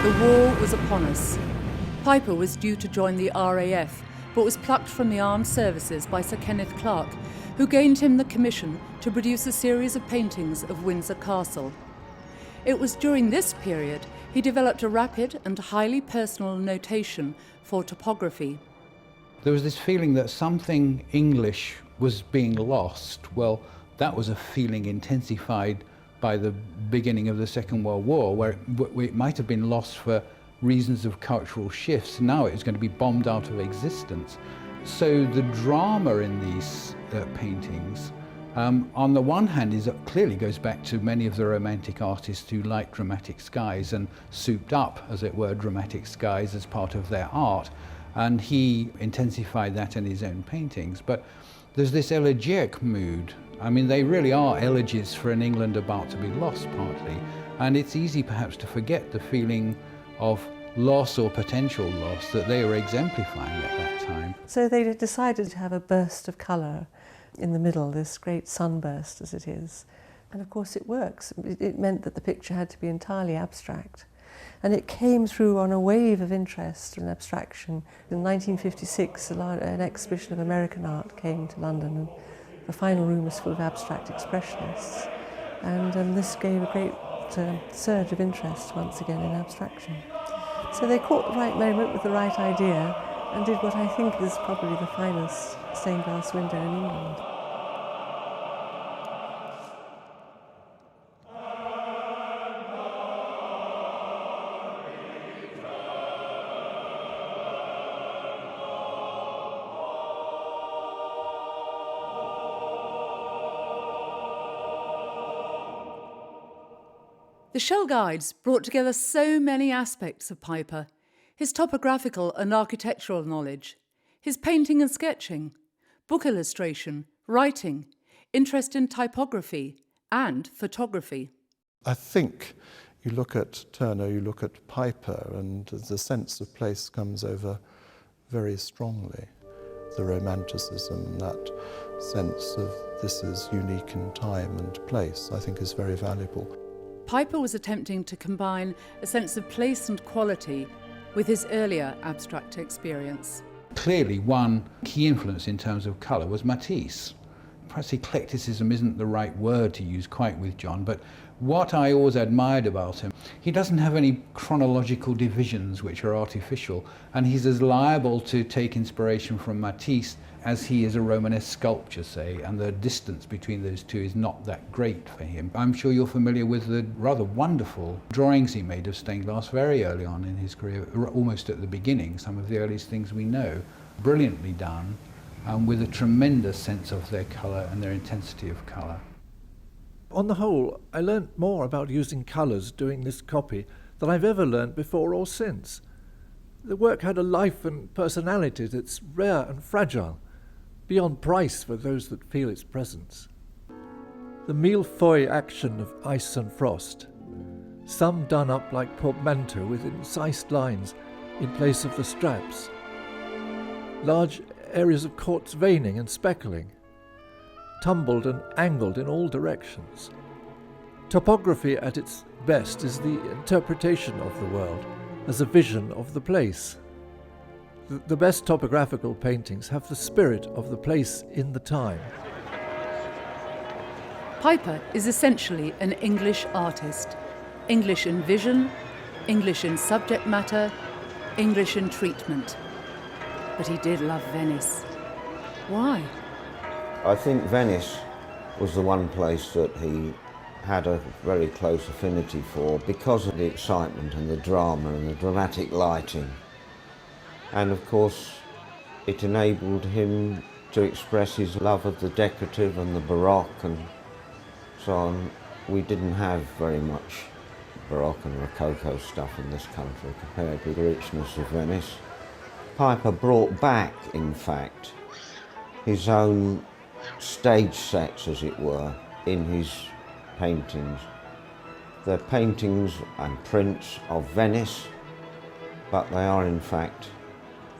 The war was upon us. Piper was due to join the RAF, but was plucked from the armed services by Sir Kenneth Clarke, who gained him the commission to produce a series of paintings of Windsor Castle. It was during this period he developed a rapid and highly personal notation for topography. There was this feeling that something English was being lost. Well, that was a feeling intensified by the beginning of the Second World War, where it might have been lost for reasons of cultural shifts. Now it was going to be bombed out of existence. So the drama in these paintings, on the one hand, clearly goes back to many of the Romantic artists who liked dramatic skies and souped up, as it were, dramatic skies as part of their art. And he intensified that in his own paintings. But there's this elegiac mood. I mean, they really are elegies for an England about to be lost, partly. And it's easy perhaps to forget the feeling of loss or potential loss that they were exemplifying at that time. So they decided to have a burst of colour in the middle, this great sunburst as it is. And of course it works. It meant that the picture had to be entirely abstract. And it came through on a wave of interest and abstraction. In 1956, an exhibition of American art came to London, and the final room was full of abstract expressionists. And this gave a great surge of interest once again in abstraction. So they caught the right moment with the right idea and did what I think is probably the finest stained glass window in England. The Shell Guides brought together so many aspects of Piper: his topographical and architectural knowledge, his painting and sketching, book illustration, writing, interest in typography and photography. I think you look at Turner, you look at Piper, and the sense of place comes over very strongly. The romanticism, that sense of this is unique in time and place, I think is very valuable. Piper was attempting to combine a sense of place and quality with his earlier abstract experience. Clearly, one key influence in terms of colour was Matisse. Perhaps eclecticism isn't the right word to use quite with John, but what I always admired about him, he doesn't have any chronological divisions which are artificial, and he's as liable to take inspiration from Matisse as he is a Romanesque sculpture, say, and the distance between those two is not that great for him. I'm sure you're familiar with the rather wonderful drawings he made of stained glass very early on in his career, almost at the beginning, some of the earliest things we know. Brilliantly done, with a tremendous sense of their colour and their intensity of colour. On the whole, I learnt more about using colours doing this copy than I've ever learnt before or since. The work had a life and personality that's rare and fragile, beyond price for those that feel its presence. The mille-feuille action of ice and frost, some done up like portmanteau with incised lines in place of the straps, large areas of quartz veining and speckling, tumbled and angled in all directions. Topography at its best is the interpretation of the world as a vision of the place. The best topographical paintings have the spirit of the place in the time. Piper is essentially an English artist. English in vision, English in subject matter, English in treatment. But he did love Venice. Why? I think Venice was the one place that he had a very close affinity for because of the excitement and the drama and the dramatic lighting. And of course, it enabled him to express his love of the decorative and the Baroque and so on. We didn't have very much Baroque and Rococo stuff in this country compared with the richness of Venice. Piper brought back, in fact, his own stage sets, as it were, in his paintings. They're paintings and prints of Venice, but they are in fact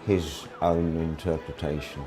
his own interpretation.